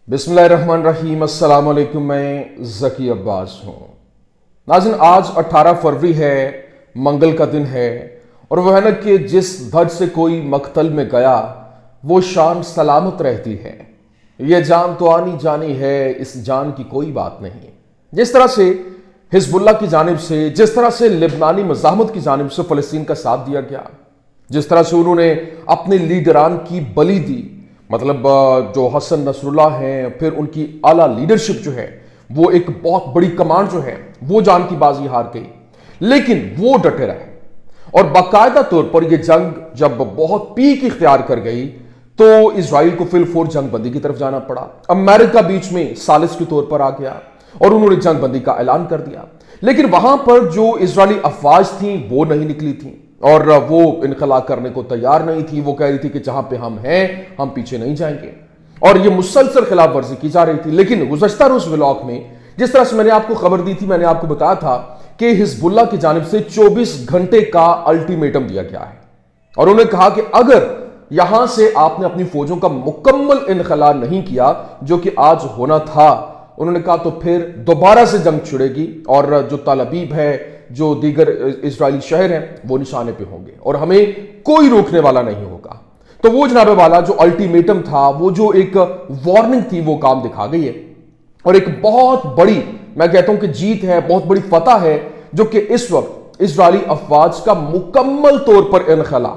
बिस्मिल्लाहिर्रहमानिर्रहीम। अस्सलाम वालेकुम। मैं ज़की अब्बास हूँ। नाज़रीन, आज 18 फरवरी है, मंगल का दिन है, और वह है ना कि जिस धज से कोई मकतल में गया वो शान सलामत रहती है। ये जान तो आनी जानी है, इस जान की कोई बात नहीं। जिस तरह से हिजबुल्लाह की जानिब से, जिस तरह से लिबनानी मज़ाहमत की जानिब से फ़लस्तीन का साथ दिया गया, जिस तरह से उन्होंने अपने लीडरान की बलि दी, मतलब जो हसन नसरुल्लाह हैं, फिर उनकी आला लीडरशिप जो है, वो एक बहुत बड़ी कमांड जो है वो जान की बाजी हार गई, लेकिन वो डटे रहे। और बाकायदा तौर पर यह जंग जब बहुत पीक इख्तियार कर गई तो इजराइल को फिल फोर जंग बंदी की तरफ जाना पड़ा। अमेरिका बीच में सालिस के तौर पर आ गया और उन्होंने जंग बंदी का ऐलान कर दिया। लेकिन वहां पर जो इजरायली अफवाज थी वो नहीं निकली थी और वो इनकला करने को तैयार नहीं थी। वो कह रही थी कि जहां पे हम हैं हम पीछे नहीं जाएंगे, और ये मुसलसल खिलाफ वर्जी की जा रही थी। लेकिन गुज़श्ता रोज व्लॉग में जिस तरह से मैंने आपको खबर दी थी, मैंने आपको बताया था कि हिजबुल्लाह की जानिब से 24 घंटे का अल्टीमेटम दिया गया है, और उन्होंने कहा कि अगर यहां से आपने अपनी फौजों का मुकम्मल इनखला नहीं किया, जो कि आज होना था, उन्होंने कहा तो फिर दोबारा से जंग छिड़ेगी और जो तल अबीब है, जो दीगर इजरायली शहर हैं, वो निशाने पे होंगे और हमें कोई रोकने वाला नहीं होगा। तो वो जनाबे वाला जो अल्टीमेटम था, वो जो एक वार्निंग थी, वो काम दिखा गई है। और एक बहुत बड़ी, मैं कहता हूं कि जीत है, बहुत बड़ी फतह है, जो कि इस वक्त इजरायली अफवाज का मुकम्मल तौर पर इनखला,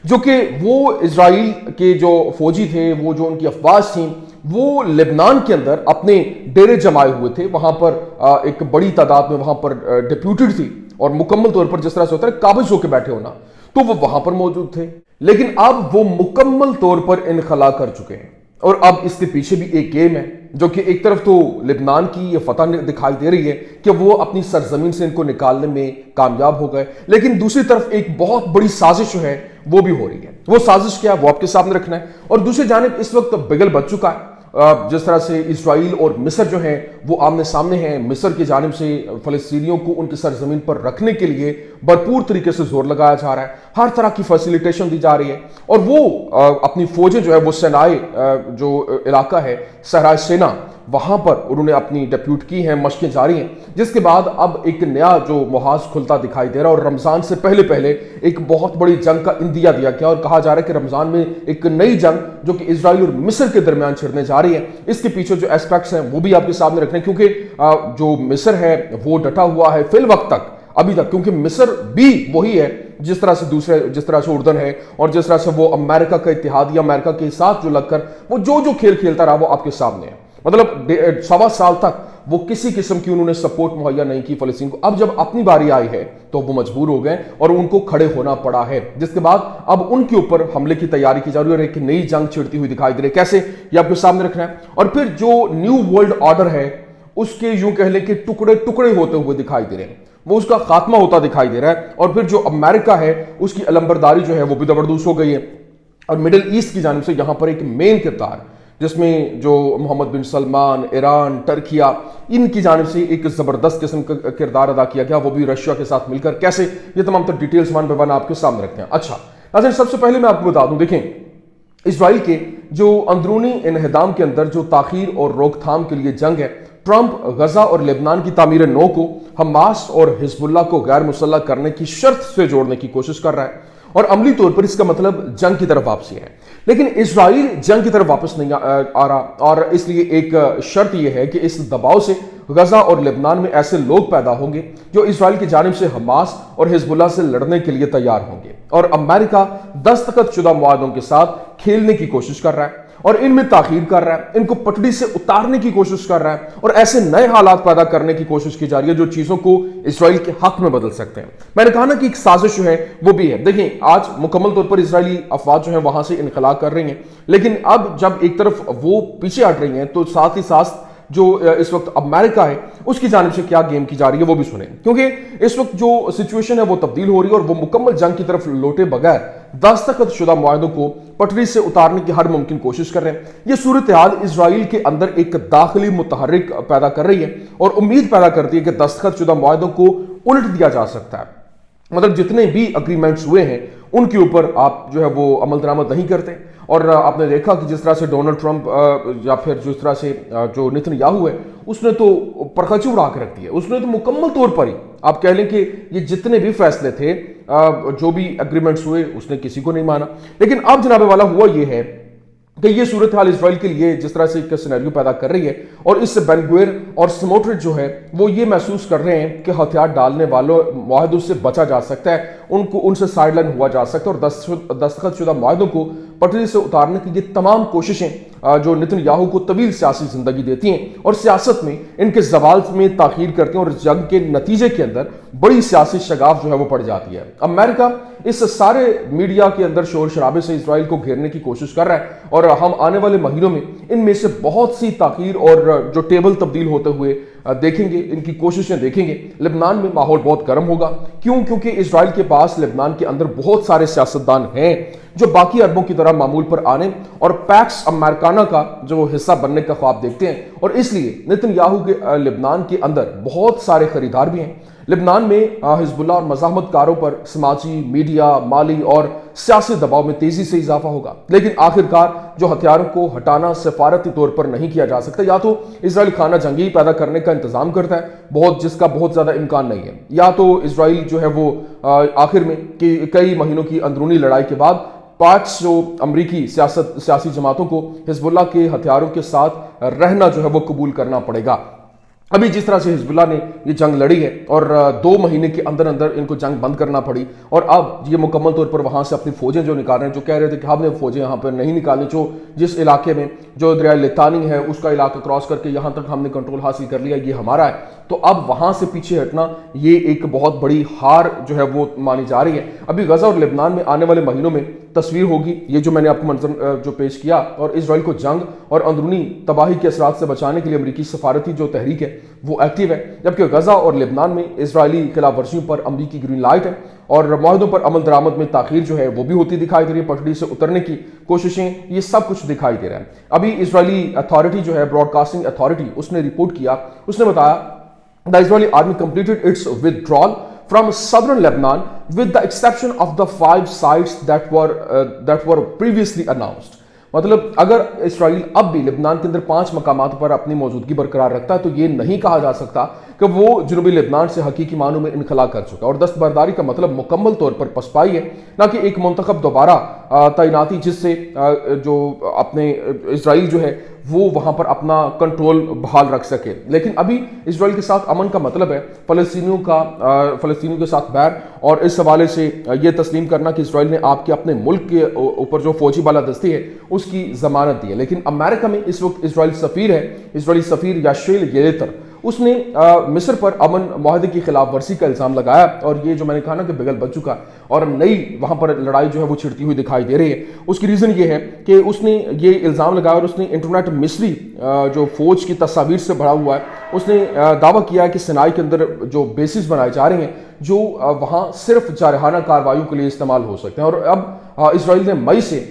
जो कि वो इजराइल के जो फौजी थे, वो जो उनकी अफवाज थी, वो लेबनान के अंदर अपने डेरे जमाए हुए थे। वहां पर एक बड़ी तादाद में वहां पर डिप्यूटेड थी, और मुकम्मल तौर पर जिस तरह से होता है काबिज होकर बैठे होना, तो वो वहां पर मौजूद थे। लेकिन अब वो मुकम्मल तौर पर इनखला कर चुके हैं, और अब इसके पीछे भी एक गेम है, जो कि एक तरफ तो लेबनान की ये फतह दिखाई दे रही है कि वो अपनी सरजमीन से इनको निकालने में कामयाब हो गए, लेकिन दूसरी तरफ एक बहुत बड़ी साजिश है वो भी हो रही है। वो साजिश क्या है वो आपके सामने रखना है। और दूसरी जानिब इस वक्त बिगल बच चुका है। जिस तरह से इजराइल और मिस्र जो हैं वो आमने सामने हैं। मिस्र की जानिब से फ़लस्तीनियों को उनकी सरजमीन पर रखने के लिए भरपूर तरीके से जोर लगाया जा रहा है, हर तरह की फैसिलिटेशन दी जा रही है, और वो अपनी फौजें जो है वो सेनाए जो इलाका है, सहराए सेना, वहां पर उन्होंने अपनी डेप्यूट की हैं, मशकें जारी हैं। जिसके बाद अब एक नया जो मुहाज खुलता दिखाई दे रहा है, और रमजान से पहले पहले एक बहुत बड़ी जंग का इंदिया दिया गया, और कहा जा रहा है कि रमजान में एक नई जंग जो कि इजराइल और मिस्र के दरमियान छिड़ने जा रही है। इसके पीछे जो एस्पेक्ट्स हैं वो भी आपके सामने रखने, क्योंकि जो मिस्र है वो डटा हुआ है फिल वक्त तक, अभी तक, क्योंकि मिस्र भी वही है जिस तरह से उर्दन है, और जिस तरह से वो अमेरिका का इत्तेहादी, अमेरिका के साथ जो लगकर वो जो खेल खेलता रहा वो आपके सामने है। मतलब 1.25 साल तक वो किसी किस्म की उन्होंने सपोर्ट मुहैया नहीं की फ़लस्तीन को। अब जब अपनी बारी आई है तो वो मजबूर हो गए और उनको खड़े होना पड़ा है, जिसके बाद अब उनके ऊपर हमले की तैयारी की जा रही है, और एक नई जंग छिड़ती हुई दिखाई दे रही है। कैसे, ये आपके सामने रखना है। और फिर जो न्यू वर्ल्ड ऑर्डर है उसके यूं कह लें कि टुकड़े टुकड़े होते हुए दिखाई दे रहे हैं, वो उसका खात्मा होता दिखाई दे रहा है। और फिर जो अमेरिका है उसकी अलंबरदारी जो है वो भी जबरदस्त हो गई है, और मिडिल ईस्ट की जानिब से यहां पर एक मेन किरदार, जिसमें जो Mohammad bin Salman, Iran, Türkiye, इनकी जानिब से एक जबरदस्त किस्म का किरदार अदा किया गया, वो भी रशिया के साथ मिलकर। कैसे, ये तमाम तो डिटेल्स वन बाय वन आपके सामने रखते हैं। अच्छा नाज़रीन, सबसे पहले मैं आपको बता दूं, देखें, इजराइल के जो अंदरूनी इन्हदाम के अंदर जो ताखीर और रोकथाम के लिए जंग है, ट्रंप गजा और लेबनान की तामीर नौ को हमास और हिजबुल्लाह को गैर मुसल्लह करने की शर्त से जोड़ने की कोशिश कर रहा है, और अमली तौर पर इसका मतलब जंग की तरफ वापसी है। लेकिन इजराइल जंग की तरफ वापस नहीं आ रहा, और इसलिए एक शर्त यह है कि इस दबाव से गजा और लेबनान में ऐसे लोग पैदा होंगे जो इजराइल की जानिब से हमास और हिजबुल्लाह से लड़ने के लिए तैयार होंगे, और अमेरिका दस्तखतशुदा मुआहदों के साथ खेलने की कोशिश कर रहा है, और इनमें ताखीर कर रहा है, इनको पटड़ी से उतारने की कोशिश कर रहा है, और ऐसे नए हालात पैदा करने की कोशिश की जा रही है जो चीजों को इजराइल के हक में बदल सकते हैं। मैंने कहा ना कि एक साजिश जो है वो भी है। देखिए, आज मुकम्मल तौर पर इजरायली अफवाज जो है वहां से इनखला कर रही हैं, लेकिन अब जब एक तरफ वो पीछे हट रही हैं तो साथ ही साथ जो इस वक्त अमेरिका है उसकी जानिब से क्या गेम की जा रही है वो भी सुने, क्योंकि इस वक्त जो सिचुएशन है वो तब्दील हो रही है, और वो मुकम्मल जंग की तरफ लौटे बगैर दस्तखतशुदा मुआहदों को पटरी से उतारने की हर मुमकिन कोशिश कर रहे हैं। ये सूरत हाल इजराइल के अंदर एक दाखिली मुतहर्रिक पैदा कर रही है, और उम्मीद पैदा करती है कि दस्तखतशुदा मुआहदों को उलट दिया जा सकता है। मतलब जितने भी अग्रीमेंट्स हुए हैं उनके ऊपर आप जो है वो अमल दरामद नहीं करते, اور آپ نے دیکھا کہ جس طرح سے ڈونلڈ ٹرمپ یا پھر جس طرح سے جو نیتن یاہو ہے اس نے تو پرخچی اڑا کے رکھ دی ہے. اس نے تو مکمل طور پر ہی آپ کہہ لیں کہ یہ جتنے بھی فیصلے تھے جو بھی ایگریمنٹس ہوئے اس نے کسی کو نہیں مانا. لیکن اب جناب والا ہوا یہ ہے کہ یہ صورتحال اسرائیل کے لیے جس طرح سے ایک سینیریو پیدا کر رہی ہے اور اس سے بین گوئر اور سموٹرچ جو ہے وہ یہ محسوس کر رہے ہیں کہ ہتھیار ڈالنے والوں معاہدوں سے بچا جا سکتا ہے, ان سے سائڈ لائن ہوا جا سکتا ہے, اور دستخط شدہ معاہدوں کو پٹری سے اتارنے کی یہ تمام کوششیں جو نیتن یاہو کو طویل سیاسی زندگی دیتی ہیں اور سیاست میں ان کے زوال میں تاخیر کرتی ہیں اور جنگ کے نتیجے کے اندر بڑی سیاسی شگاف جو ہے وہ پڑ جاتی ہے. امریکہ اس سارے میڈیا کے اندر شور شرابے سے اسرائیل کو گھیرنے کی کوشش کر رہا ہے, اور ہم آنے والے مہینوں میں ان میں سے بہت سی تاخیر اور جو ٹیبل تبدیل ہوتے ہوئے دیکھیں گے, ان کی کوششیں دیکھیں گے. لبنان میں ماحول بہت گرم ہوگا. کیونکہ اسرائیل کے پاس لبنان کے اندر بہت سارے سیاستدان ہیں جو باقی عربوں کی طرح معمول پر آنے اور پیکس امریکانہ کا جو حصہ بننے کا خواب دیکھتے ہیں, اور اس لیے نیتن یاہو کے لبنان کے اندر بہت سارے خریدار بھی ہیں. لبنان میں حزب اللہ اور مزاحمت کاروں پر سماجی, میڈیا, مالی اور سیاسی دباؤ میں تیزی سے اضافہ ہوگا. لیکن آخرکار جو ہتھیاروں کو ہٹانا سفارتی طور پر نہیں کیا جا سکتا, یا تو اسرائیل خانہ جنگی پیدا کرنے کا انتظام کرتا ہے جس کا بہت زیادہ امکان نہیں ہے, یا تو اسرائیل جو ہے وہ آخر میں کئی مہینوں کی اندرونی لڑائی کے بعد 500 امریکی سیاسی جماعتوں کو حزب اللہ کے ہتھیاروں کے ساتھ رہنا جو ہے وہ قبول کرنا پڑے گا. ابھی جس طرح سے حزب اللہ نے یہ جنگ لڑی ہے اور 2 مہینے کے اندر ان کو جنگ بند کرنا پڑی, اور اب یہ مکمل طور پر وہاں سے اپنی فوجیں جو نکال رہے ہیں, جو کہہ رہے تھے کہ ہم نے فوجیں یہاں پر نہیں نکالیں, جس علاقے میں جو دریائے لتانی ہے اس کا علاقہ کراس کر کے یہاں تک ہم نے کنٹرول حاصل کر لیا, یہ ہمارا ہے. تو اب وہاں سے پیچھے ہٹنا یہ ایک بہت بڑی ہار جو ہے وہ مانی جا رہی ہے. ابھی غزہ اور لبنان میں آنے والے مہینوں میں تصویر ہوگی یہ جو میں نے آپ کو منظر جو پیش کیا, اور اسرائیل کو جنگ اور اندرونی تباہی کے اثرات سے بچانے کے لیے امریکی سفارتی جو تحریک ہے وہ ایکٹیو ہے, جبکہ غزہ اور لبنان میں اسرائیلی خلاف ورزیوں پر امریکی گرین لائٹ ہے, اور معاہدوں پر عمل درآمد میں تاخیر جو ہے وہ بھی ہوتی دکھائی دے رہی ہے. پٹڑی سے اترنے کی کوششیں, یہ سب کچھ دکھائی دے رہا ہے. ابھی اسرائیلی اتھارٹی جو ہے براڈ کاسٹنگ اتھارٹی, اس نے رپورٹ کیا, اس نے بتایا the Israeli army completed its withdrawal from southern Lebanon with the exception of the 5 sites that were previously announced. مطلب اگر اسرائیل اب بھی لبنان کے اندر 5 مقامات پر اپنی موجودگی برقرار رکھتا ہے تو یہ نہیں کہا جا سکتا کہ وہ جنوبی لبنان سے حقیقی معنوں میں انخلا کر چکا. اور دستبرداری کا مطلب مکمل طور پر پسپائی ہے, نہ کہ ایک منتخب دوبارہ تعیناتی جس سے جو اپنے اسرائیل جو ہے وہ وہاں پر اپنا کنٹرول بحال رکھ سکے. لیکن ابھی اسرائیل کے ساتھ امن کا مطلب ہے فلسطینیوں کے ساتھ بیر, اور اس حوالے سے یہ تسلیم کرنا کہ اسرائیل نے آپ کے اپنے ملک کے اوپر جو فوجی بالادستی ہے اس کی ضمانت دی ہے. لیکن امریکہ میں اس وقت اسرائیلی سفیر یاشیل یلیتر, اس نے مصر پر امن معاہدے کی خلاف ورزی کا الزام لگایا, اور یہ جو میں نے کہا نا کہ بگل بچ چکا اور نئی وہاں پر لڑائی جو ہے وہ چھڑتی ہوئی دکھائی دے رہی ہے. اس کی ریزن یہ ہے کہ اس نے یہ الزام لگایا اور اس نے انٹرنیٹ مصری جو فوج کی تصاویر سے بھرا ہوا ہے, اس نے دعویٰ کیا ہے کہ سینائی کے اندر جو بیسز بنائے جا رہے ہیں جو وہاں صرف جارحانہ کارروائیوں کے لیے استعمال ہو سکتے ہیں. اور اب اسرائیل نے مئی سے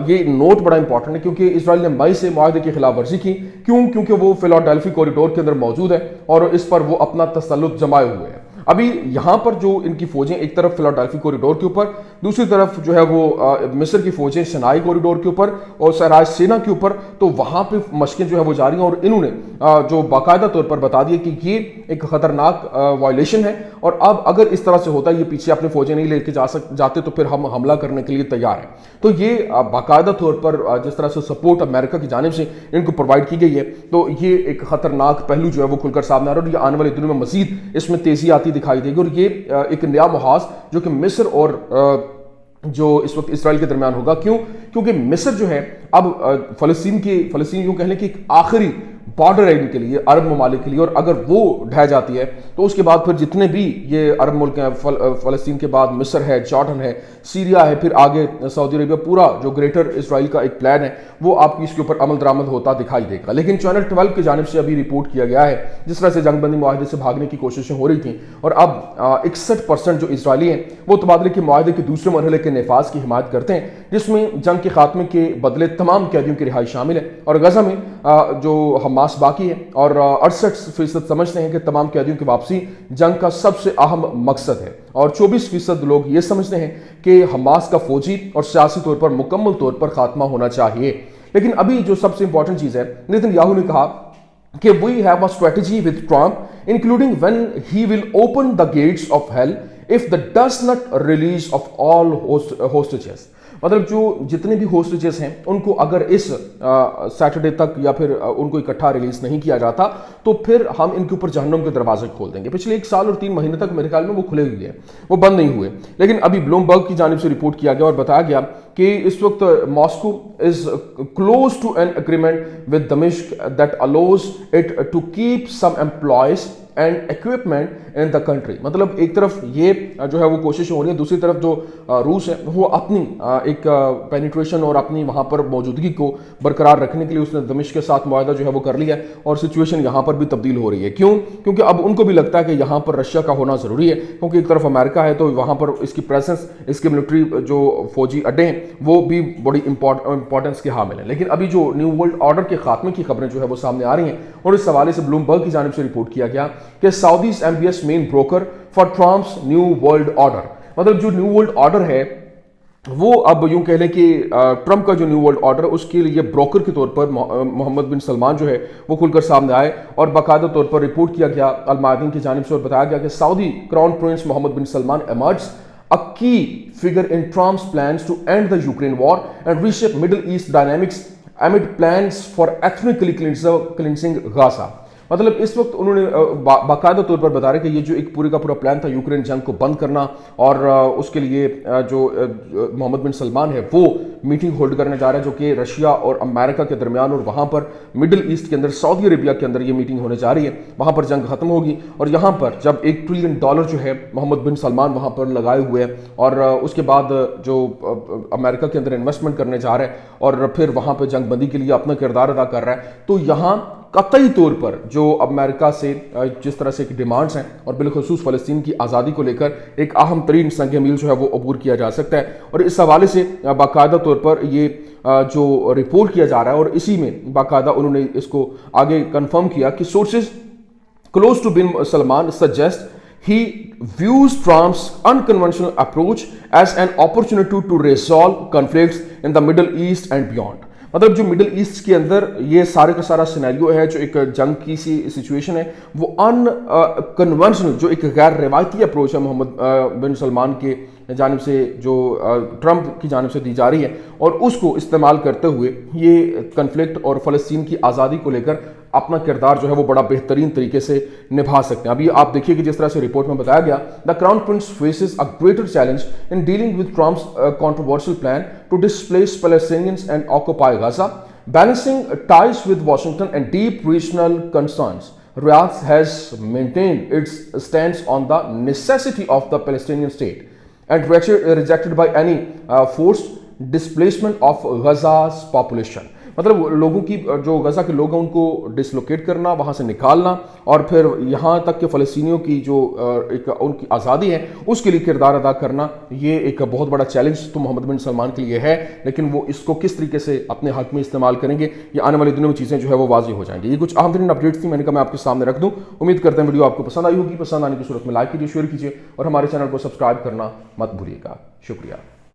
یہ نوٹ بڑا امپورٹنٹ ہے کیونکہ اسرائیل نے مئی سے معاہدے کی خلاف ورزی کی. کیونکہ وہ فلاڈیلفی کوریڈور کے اندر موجود ہے اور اس پر وہ اپنا تسلط جمائے ہوئے ہیں. ابھی یہاں پر جو ان کی فوجیں ایک طرف فلاڈیلفی کوریڈور کے اوپر, دوسری طرف جو ہے وہ مصر کی فوجیں سینائی کوریڈور کے اوپر اور سرائے سینا کے اوپر, تو وہاں پہ مشقیں جو ہے وہ جاری ہیں. اور انہوں نے جو باقاعدہ طور پر بتا دیا کہ یہ ایک خطرناک وائلیشن ہے, اور اب اگر اس طرح سے ہوتا ہے یہ پیچھے اپنے فوجیں نہیں لے کے جاتے تو پھر ہم حملہ کرنے کے لیے تیار ہیں. تو یہ باقاعدہ طور پر جس طرح سے سپورٹ امریکہ کی جانب سے ان کو پرووائڈ کی گئی ہے, تو یہ ایک خطرناک پہلو جو ہے وہ کھل کر سامنے آ رہا ہے, اور یہ آنے والے دنوں میں مزید اس میں تیزی آتی دکھائی دے گی. اور یہ ایک نیا محاذ جو کہ مصر اور جو اس وقت اسرائیل کے درمیان ہوگا. کیونکہ مصر جو ہے اب فلسطین یوں کہہ لیں کہ ایک آخری بارڈر ہے ان کے لیے, عرب ممالک کے لیے, اور اگر وہ ڈھہ جاتی ہے تو اس کے بعد پھر جتنے بھی یہ عرب ملک ہیں, فلسطین کے بعد مصر ہے, جارڈن ہے, سیریا ہے, پھر آگے سعودی عربیہ, پورا جو گریٹر اسرائیل کا ایک پلان ہے وہ آپ کی اس کے اوپر عمل درآمد ہوتا دکھائی دے گا. لیکن چینل 12 کی جانب سے ابھی رپورٹ کیا گیا ہے جس طرح سے جنگ بندی معاہدے سے بھاگنے کی کوششیں ہو رہی تھیں, اور اب 61% جو اسرائیلی ہیں وہ تبادلے کے معاہدے کے دوسرے مرحلے کے نفاذ کی حمایت کرتے ہیں, جس میں جنگ کے خاتمے کے بدلے تمام قیدیوں کی رہائی شامل ہے. اور غزہ میں جو حماس हमास बाकी है और 68% समझते हैं कि तमाम कैदियों की वापसी जंग का सबसे अहम मकसद है और 24% लोग ये समझते हैं कि हमास का फौजी और सियासी तौर पर मुकम्मल तौर पर खात्मा होना चाहिए। लेकिन अभी जो सबसे इंपॉर्टेंट चीज़ है, नेतन्याहू ने कहा कि we have a strategy with Trump including when he will open the gates of hell if the does not release of all hostages. मतलब जो जितने भी होस्टेजेस हैं उनको अगर इस सैटरडे तक या फिर उनको इकट्ठा रिलीज नहीं किया जाता तो फिर हम इनके ऊपर जहन्नुम के दरवाजे खोल देंगे। पिछले 1 साल और 3 महीने तक मेरे ख्याल में वो खुले हुए हैं, वो बंद नहीं हुए। लेकिन अभी ब्लूमबर्ग की जानिब से रिपोर्ट किया गया और बताया गया कि इस वक्त Moscow is close to an agreement with दमिश्क that allows it to keep some employees and equipment in the country. मतलब एक तरफ ये जो है वो कोशिश हो रही है, दूसरी तरफ जो रूस है वो अपनी एक पेनिट्रेशन और अपनी वहाँ पर मौजूदगी को बरकरार रखने के लिए उसने दमिश्क के साथ मुआहदा जो है वो कर लिया है और सिचुएशन यहाँ पर भी तब्दील हो रही है। क्यों? क्योंकि अब उनको भी लगता है कि यहाँ पर रशिया का होना ज़रूरी है, क्योंकि एक तरफ अमेरिका है तो वहाँ पर इसकी प्रेजेंस, इसके मिलिट्री जो फौजी अड्डे हैं वो भी बड़ी इंपॉर्टेंस के हामिल है। लेकिन अभी जो न्यू वर्ल्ड ऑर्डर के खात्मे की खबरें जो है वो सामने आ रही हैं और इस हवाले से ब्लूमबर्ग की जानिब से रिपोर्ट किया गया कि Saudis एम्बियस main broker for Trump's new world order. मतलब जो न्यू वर्ल्ड ऑर्डर है वो अब यूं कह लें कि ट्रम्प का जो न्यू वर्ल्ड ऑर्डर है उसके लिए ब्रोकर के तौर पर मोहम्मद बिन सलमान जो है वो खुलकर सामने आए और बाकायदा तौर पर रिपोर्ट किया गया अल मायदीन की जानिब से और बताया गया कि Saudi crown prince Mohammed bin Salman emerges a key figure in Trump's plans to end the Ukraine war and reshape Middle East dynamics amid plans for ethnically cleansing Gaza। मतलब इस वक्त उन्होंने बाकायदा तौर पर बता रहे कि ये जो एक पूरे का पूरा प्लान था यूक्रेन जंग को बंद करना और उसके लिए जो मोहम्मद बिन सलमान है वो मीटिंग होल्ड करने जा रहे हैं जो कि रशिया और अमेरिका के दरमियान और वहाँ पर मिडिल ईस्ट के अंदर सऊदी अरेबिया के अंदर ये मीटिंग होने जा रही है। वहाँ पर जंग खत्म होगी और यहाँ पर जब $1 ट्रिलियन जो है मोहम्मद बिन सलमान वहाँ पर लगाए हुए हैं और उसके बाद जो अमेरिका के अंदर इन्वेस्टमेंट करने जा रहा है और फिर वहाँ पर जंग बंदी के लिए अपना किरदार अदा कर रहा है, तो यहाँ कतई तौर पर जो अमेरिका से जिस तरह से डिमांड्स हैं और बिलखुसूस फ़लस्तीन की आज़ादी को लेकर एक अहम तरीन संग मील जो है वो अबूर किया जा सकता है। और इस हवाले से बाकायदा तौर पर ये जो रिपोर्ट किया जा रहा है और इसी में बाकायदा उन्होंने इसको आगे कन्फर्म किया कि sources close to bin Salman suggest he views Trump's unconventional approach as an opportunity to resolve conflicts in the Middle East and beyond। मतलब जो मिडिल ईस्ट के अंदर ये सारे का सारा सिनेरियो है, जो एक जंग की सी सिचुएशन है, वो अनकन्वेंशनल जो एक गैर रिवायती अप्रोच है मोहम्मद बिन सलमान के जानिब से जो ट्रम्प की जानिब से दी जा रही है और उसको इस्तेमाल करते हुए ये कन्फ्लिक्ट और फ़लस्तीन की आज़ादी को लेकर अपना किरदार जो है वो बड़ा बेहतरीन तरीके से निभा सकते हैं। अभी आप देखिए कि जिस तरह से रिपोर्ट में बताया गया, the crown prince faces a greater challenge in dealing with Trump's controversial plan to displace Palestinians and occupy Gaza, balancing ties with Washington and deep regional concerns. Riyadh has maintained its stance on the necessity of the Palestinian state and rejected by any forced displacement of Gaza's population। मतलब लोगों की जो गजा के लोग हैं उनको dislocate करना, वहाँ से निकालना और फिर यहाँ तक कि फ़लस्तीनियों की जो एक उनकी आज़ादी है उसके लिए किरदार अदा करना, ये एक बहुत बड़ा चैलेंज तो मोहम्मद बिन सलमान के लिए है। लेकिन वो इसको किस तरीके से अपने हक में इस्तेमाल करेंगे, ये आने वाले दिनों में चीज़ें जो है वो वाज़ेह हो जाएंगी। ये कुछ अहम तरीन अपडेट्स थी, मैंने कहा मैं आपके सामने रख दूँ। उम्मीद करते हैं वीडियो आपको पसंद आई होगी। पसंद आने की सूरत में लाइक कीजिए, शेयर कीजिए और हमारे चैनल को सब्सक्राइब करना मत भूलिएगा। शुक्रिया।